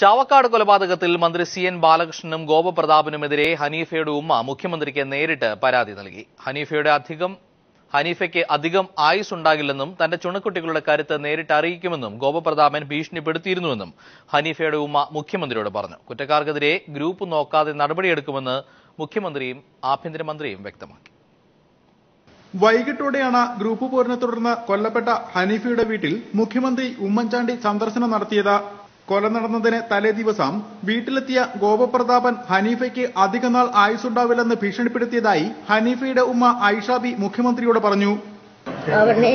ചാവക്കാട് കൊലപാതകത്തിൽ മന്ത്രി CN ബാലകൃഷ്ണനും ഗോപപ്രതാപനുമെതിരെ ഹനീഫയുടെ ഉമ്മ മുഖ്യമന്ത്രിക്ക് നേരിട്ട് പരാതി നൽകി. ഹനീഫയ്ക്ക് അധികം ആയുസ് ഉണ്ടാകില്ലെന്നും തന്റെ ചുണക്കുട്ടികളുടെ കരുത്ത് നേരിട്ട് അറിയിക്കുമെന്നും ഗോപപ്രതാപൻ ഭീഷണിപ്പെടുത്തിയിരുന്നുവെന്നും ഹനീഫയുടെ ഉമ്മ മുഖ്യമന്ത്രിയോട് പറഞ്ഞു. കുറ്റക്കാർക്കെതിരെ ഗ്രൂപ്പ് നോക്കാതെ നടപടിയെടുക്കുമെന്ന് മുഖ്യമന്ത്രിയും ആഭ്യന്തരമന്ത്രിയും വ്യക്തമാക്കി. വൈകിട്ടോടെയാണ് ഗ്രൂപ്പ് പോരിനെ തുടർന്ന് കൊല്ലപ്പെട്ട ഹനീഫയുടെ വീട്ടിൽ മുഖ്യമന്ത്രി ഉമ്മൻചാണ്ടി സന്ദർശനം നടത്തിയത്. കൊല നടന്നതിന് തലേ ദിവസം വീട്ടിലെത്തിയ ഗോപപ്രതാപൻ ഹനീഫയ്ക്ക് അധികനാൾ ആയുസുണ്ടാവില്ലെന്ന് ഭീഷണിപ്പെടുത്തിയതായി ഹനീഫയുടെ ഉമ്മ ഐഷാബി മുഖ്യമന്ത്രിയോട് പറഞ്ഞു. അവനെ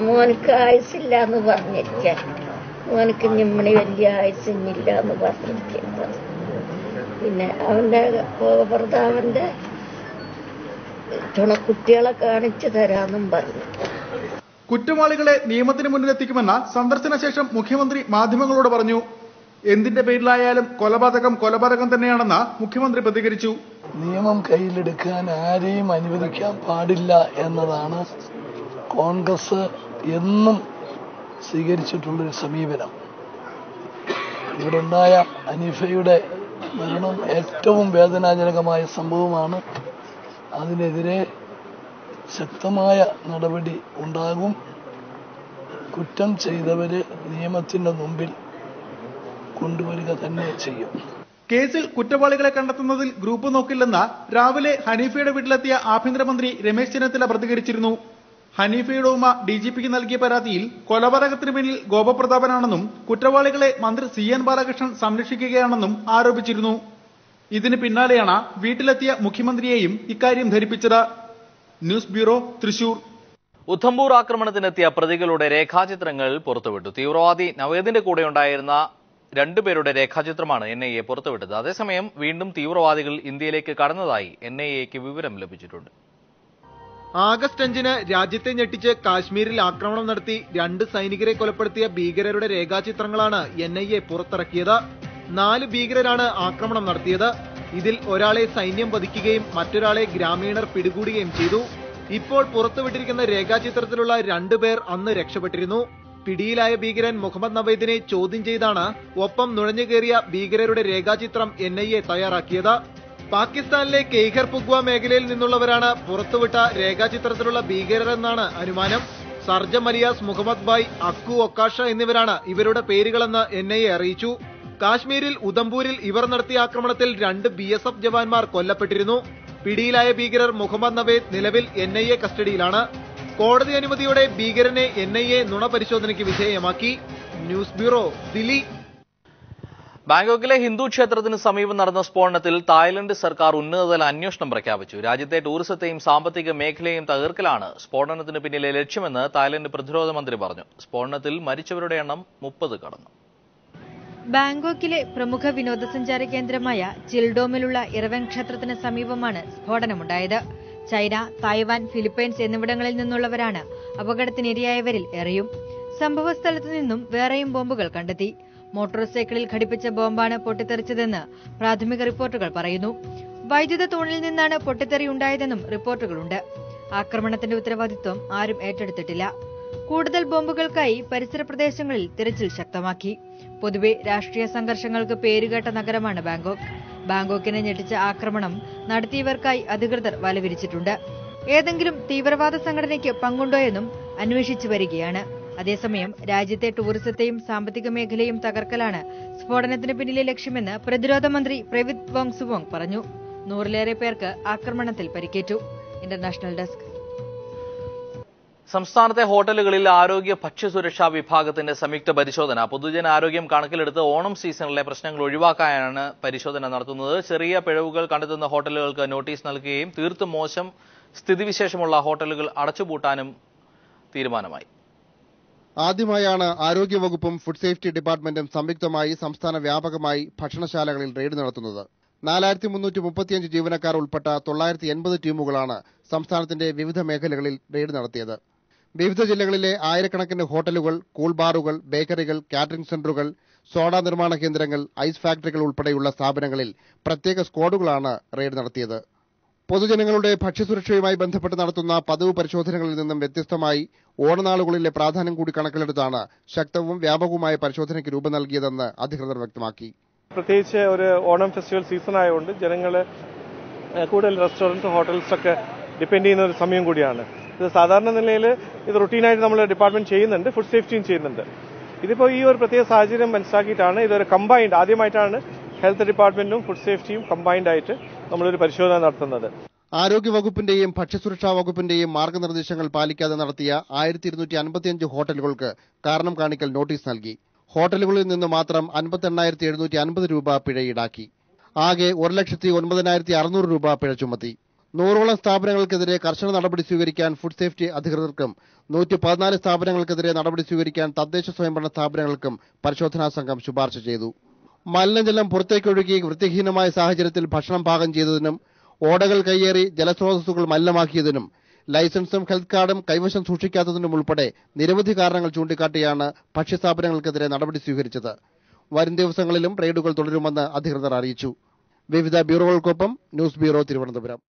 മോനക്ക് ആയുസില്ല എന്ന് പറഞ്ഞിരിക്കാൻ, മോനക്ക് ഞമ്മണി വലിയ ആയുസില്ല എന്ന് പറഞ്ഞിരിക്കുന്നത്. പിന്നെ അവന്റെ ഗോപപ്രതാപന്റെ ചുണക്കുട്ടികളെ കാണിച്ചു തരാമെന്നും പറഞ്ഞു. കുറ്റവാളികളെ നിയമത്തിന് മുന്നിലെത്തിക്കുമെന്ന സന്ദർശന ശേഷം മുഖ്യമന്ത്രി മാധ്യമങ്ങളോട് പറഞ്ഞു. എന്തിന്റെ പേരിലായാലും കൊലപാതകം തന്നെയാണെന്ന് മുഖ്യമന്ത്രി പ്രതികരിച്ചു. നിയമം കയ്യിലെടുക്കാൻ ആരെയും അനുവദിക്കാൻ പാടില്ല എന്നതാണ് കോൺഗ്രസ് എന്നും സ്വീകരിച്ചിട്ടുള്ളൊരു സമീപനം. ഇവിടെ ഉണ്ടായ ഹനീഫയുടെ മരണം ഏറ്റവും വേദനാജനകമായ സംഭവമാണ്. അതിനെതിരെ ശക്തമായ നടപടി ഉണ്ടാകും. കുറ്റം ചെയ്തവര് നിയമത്തിന്റെ മുമ്പിൽ കൊണ്ടുവരിക തന്നെ ചെയ്യും. കേസിൽ കുറ്റവാളികളെ കണ്ടെത്തുന്നതിൽ ഗ്രൂപ്പ് നോക്കില്ലെന്ന് രാവിലെ ഹനീഫയുടെ വീട്ടിലെത്തിയ ആഭ്യന്തരമന്ത്രി രമേശ് ചെന്നിത്തല പ്രതികരിച്ചിരുന്നു. ഹനീഫയുടെ ഉമ്മ DGPക്ക് നൽകിയ പരാതിയിൽ കൊലപാതകത്തിന് പിന്നിൽ ഗോപപ്രതാപനാണെന്നും കുറ്റവാളികളെ മന്ത്രി CN ബാലകൃഷ്ണൻ സംരക്ഷിക്കുകയാണെന്നും ആരോപിച്ചിരുന്നു. ഇതിന് പിന്നാലെയാണ് വീട്ടിലെത്തിയ മുഖ്യമന്ത്രിയെയും ഇക്കാര്യം ധരിപ്പിച്ചത്. News bureau, Thrissur. ഉധംപൂർ ആക്രമണത്തിനെത്തിയ പ്രതികളുടെ രേഖാചിത്രങ്ങൾ പുറത്തുവിട്ടു. തീവ്രവാദി നവേദിന്റെ കൂടെയുണ്ടായിരുന്ന 2 പേരുടെ രേഖാചിത്രമാണ് NIA പുറത്തുവിട്ടത്. അതേസമയം വീണ്ടും തീവ്രവാദികൾ ഇന്ത്യയിലേക്ക് കടന്നതായി NIAക്ക് വിവരം ലഭിച്ചിട്ടുണ്ട്. ആഗസ്റ്റ് 5-ന് രാജ്യത്തെ ഞെട്ടിച്ച് കാശ്മീരിൽ ആക്രമണം നടത്തി 2 സൈനികരെ കൊലപ്പെടുത്തിയ ഭീകരരുടെ രേഖാചിത്രങ്ങളാണ് NIA പുറത്തിറക്കിയത്. 4 ഭീകരരാണ് ആക്രമണം നടത്തിയത്. ഇതിൽ ഒരാളെ സൈന്യം വധിക്കുകയും മറ്റൊരാളെ ഗ്രാമീണർ പിടികൂടുകയും ചെയ്തു. ഇപ്പോൾ പുറത്തുവിട്ടിരിക്കുന്ന രേഖാചിത്രത്തിലുള്ള 2 പേർ അന്ന് രക്ഷപ്പെട്ടിരുന്നു. പിടിയിലായ ഭീകരൻ മുഹമ്മദ് നവേദിനെ ചോദ്യം ചെയ്താണ് ഒപ്പം നുഴഞ്ഞുകയറിയ ഭീകരരുടെ രേഖാചിത്രം NIA തയ്യാറാക്കിയത്. പാകിസ്ഥാനിലെ കെയ്ഹർ പുഗ്വ മേഖലയിൽ നിന്നുള്ളവരാണ് പുറത്തുവിട്ട രേഖാചിത്രത്തിലുള്ള ഭീകരരെന്നാണ് അനുമാനം. സർജം അലിയാസ് മുഹമ്മദ് ബായ്, അക്കു ഒക്കാഷ എന്നിവരാണ് ഇവരുടെ പേരുകളെന്ന് NIA അറിയിച്ചു. കാശ്മീരിൽ ഉധംപൂരിൽ ഇവർ നടത്തിയ ആക്രമണത്തിൽ 2 BSF ജവാന്മാർ കൊല്ലപ്പെട്ടിരുന്നു. പിടിയിലായ ഭീകരർ മുഹമ്മദ് നവേദ് നിലവിൽ NIA കസ്റ്റഡിയിലാണ്. കോടതി അനുമതിയോടെ ഭീകരനെ NIA നുണ പരിശോധനയ്ക്ക് വിധേയമാക്കി. News bureau, Delhi. ബാങ്കോക്കിലെ ഹിന്ദു ക്ഷേത്രത്തിന് സമീപം നടന്ന സ്ഫോടനത്തിൽ തായ്ലൻഡ് സർക്കാർ ഉന്നതതല അന്വേഷണം പ്രഖ്യാപിച്ചു. രാജ്യത്തെ ടൂറിസത്തെയും സാമ്പത്തിക മേഖലയെയും തകർക്കലാണ് സ്ഫോടനത്തിന് പിന്നിലെ ലക്ഷ്യമെന്ന് തായ്ലൻഡ് പ്രതിരോധ മന്ത്രി പറഞ്ഞു. സ്ഫോടനത്തിൽ മരിച്ചവരുടെ എണ്ണം 30 കടന്നു. ബാങ്കോക്കിലെ പ്രമുഖ വിനോദസഞ്ചാര കേന്ദ്രമായ ചിൽഡോമിലുള്ള ഇറവൻ ക്ഷേത്രത്തിന് സമീപമാണ് സ്ഫോടനമുണ്ടായത്. ചൈന, തായ്വാൻ, ഫിലിപ്പൈൻസ് എന്നിവിടങ്ങളിൽ നിന്നുള്ളവരാണ് അപകടത്തിനിരയായവരിൽ ഏറെയും. സംഭവസ്ഥലത്തു നിന്നും വേറെയും ബോംബുകൾ കണ്ടെത്തി. മോട്ടോർ സൈക്കിളിൽ ഘടിപ്പിച്ച ബോംബാണ് പൊട്ടിത്തെറിച്ചതെന്ന് പ്രാഥമിക റിപ്പോർട്ടുകൾ പറയുന്നു. വൈദ്യുത തൂണിൽ നിന്നാണ് പൊട്ടിത്തെറിയുണ്ടായതെന്നും റിപ്പോർട്ടുകളുണ്ട്. ആക്രമണത്തിന്റെ ഉത്തരവാദിത്വം ആരും ഏറ്റെടുത്തിട്ടില്ല. കൂടുതൽ ബോംബുകൾക്കായി പരിസര പ്രദേശങ്ങളിൽ തിരച്ചിൽ ശക്തമാക്കി. പൊതുവെ രാഷ്ട്രീയ സംഘർഷങ്ങൾക്ക് പേരുകേട്ട നഗരമാണ് ബാങ്കോക്ക്. ബാങ്കോക്കിനെ ഞെട്ടിച്ച ആക്രമണം നടത്തിയവർക്കായി അധികൃതർ വലവിരിച്ചിട്ടുണ്ട്. ഏതെങ്കിലും തീവ്രവാദ സംഘടനയ്ക്ക് പങ്കുണ്ടോയെന്നും അന്വേഷിച്ചു വരികയാണ്. അതേസമയം രാജ്യത്തെ ടൂറിസത്തെയും സാമ്പത്തിക മേഖലയും തകർക്കലാണ് സ്ഫോടനത്തിന് പിന്നിലെ ലക്ഷ്യമെന്ന് പ്രതിരോധ മന്ത്രി പ്രവിത് വോങ്സുവോങ് പറഞ്ഞു. 100-ലേറെ പേർക്ക് ആക്രമണത്തിൽ പരിക്കേറ്റു. International desk. സംസ്ഥാനത്തെ ഹോട്ടലുകളിൽ ആരോഗ്യ ഭക്ഷ്യസുരക്ഷാ വിഭാഗത്തിന്റെ സംയുക്ത പരിശോധന. പൊതുജനാരോഗ്യം കണക്കിലെടുത്ത് ഓണം സീസണിലെ പ്രശ്നങ്ങൾ ഒഴിവാക്കാനാണ് പരിശോധന നടത്തുന്നത്. ചെറിയ പിഴവുകൾ കണ്ടെത്തുന്ന ഹോട്ടലുകൾക്ക് നോട്ടീസ് നൽകുകയും തീർത്തും മോശം സ്ഥിതിവിശേഷമുള്ള ഹോട്ടലുകൾ അടച്ചുപൂട്ടാനും തീരുമാനമായി. ആദ്യമായാണ് ആരോഗ്യവകുപ്പും ഫുഡ് സേഫ്റ്റി ഡിപ്പാർട്ട്മെന്റും സംയുക്തമായി സംസ്ഥാന വ്യാപകമായി ഭക്ഷണശാലകളിൽ റെയ്ഡ് നടത്തുന്നത്. 4335 ജീവനക്കാർ ഉൾപ്പെട്ട 980 ടീമുകളാണ് സംസ്ഥാനത്തിന്റെ വിവിധ മേഖലകളിൽ റെയ്ഡ് നടത്തിയത്. വിവിധ ജില്ലകളിലെ ആയിരക്കണക്കിന് ഹോട്ടലുകൾ, കൂൾ ബാറുകൾ, ബേക്കറികൾ, കാറ്ററിംഗ് സെന്ററുകൾ, സോഡ നിർമ്മാണ കേന്ദ്രങ്ങൾ, ഐസ് ഫാക്ടറികൾ ഉൾപ്പെടെയുള്ള സ്ഥാപനങ്ങളിൽ പ്രത്യേക സ്ക്വാഡുകളാണ് റെയ്ഡ് നടത്തിയത്. പൊതുജനങ്ങളുടെ ഭക്ഷ്യസുരക്ഷയുമായി ബന്ധപ്പെട്ട് നടത്തുന്ന പതിവ് പരിശോധനകളിൽ നിന്നും വ്യത്യസ്തമായി ഓണനാളുകളിലെ പ്രാധാന്യം കൂടി കണക്കിലെടുത്താണ് ശക്തവും വ്യാപകവുമായ പരിശോധനയ്ക്ക് രൂപം നൽകിയതെന്ന് അധികൃതർ വ്യക്തമാക്കി. പ്രത്യേകിച്ച് ഒരു ഓണം ഫെസ്റ്റിവൽ സീസൺ ആയതുകൊണ്ട് ജനങ്ങൾ കൂടുതൽ റെസ്റ്റോറൻറ്റ് ഹോട്ടൽസൊക്കെ ഡിപ്പെൻഡ് ചെയ്യുന്ന ഒരു സമയം കൂടിയാണ്. ഇത് സാധാരണ നിലയിൽ ഇത് റുട്ടീനായിട്ട് നമ്മൾ ഡിപ്പാർട്ട്മെന്റ് ചെയ്യുന്നുണ്ട്, ഫുഡ് സേഫ്റ്റിയും ചെയ്യുന്നുണ്ട്. ഇതിപ്പോൾ ഈ ഒരു പ്രത്യേക സാഹചര്യം മനസ്സിലാക്കിയിട്ടാണ് ഇതൊരു കമ്പൈൻഡ്, ആദ്യമായിട്ടാണ് ഹെൽത്ത് ഡിപ്പാർട്ട്മെന്റും ഫുഡ് സേഫ്റ്റിയും കമ്പൈൻഡ് ആയിട്ട് നമ്മളൊരു പരിശോധന നടത്തുന്നത്. ആരോഗ്യവകുപ്പിന്റെയും ഭക്ഷ്യസുരക്ഷാ വകുപ്പിന്റെയും മാർഗനിർദ്ദേശങ്ങൾ പാലിക്കാതെ നടത്തിയ 1255 ഹോട്ടലുകൾക്ക് കാരണം കാണിക്കൽ നോട്ടീസ് നൽകി. ഹോട്ടലുകളിൽ നിന്ന് മാത്രം 58,750 രൂപ പിഴ ഈടാക്കി. ആകെ 1,09,600 രൂപ പിഴ ചുമത്തി. 100ഓളം സ്ഥാപനങ്ങൾക്കെതിരെ കർശന നടപടി സ്വീകരിക്കാൻ ഫുഡ് സേഫ്റ്റി അധികൃതർക്കും 114 സ്ഥാപനങ്ങൾക്കെതിരെ നടപടി സ്വീകരിക്കാൻ തദ്ദേശ സ്വയംഭരണ സ്ഥാപനങ്ങൾക്കും പരിശോധനാ സംഘം ശുപാർശ ചെയ്തു. മലിനജലം പുറത്തേക്കൊഴുകി വൃത്തിഹീനമായ സാഹചര്യത്തിൽ ഭക്ഷണം പാകം ചെയ്തതിനും ഓടകൾ കയ്യേറി ജലസ്രോതസ്സുകൾ മലിനമാക്കിയതിനും ലൈസൻസും ഹെൽത്ത് കാർഡും കൈവശം സൂക്ഷിക്കാത്തതിനും ഉൾപ്പെടെ നിരവധി കാരണങ്ങൾ ചൂണ്ടിക്കാട്ടിയാണ് ഭക്ഷ്യസ്ഥാപനങ്ങൾക്കെതിരെ നടപടി സ്വീകരിച്ചത്. വരും ദിവസങ്ങളിലും റെയ്ഡുകൾ തുടരുമെന്ന് അധികൃതർ അറിയിച്ചു. വിവിധ ബ്യൂറോകൾക്കൊപ്പം ന്യൂസ് ബ്യൂറോ, തിരുവനന്തപുരം.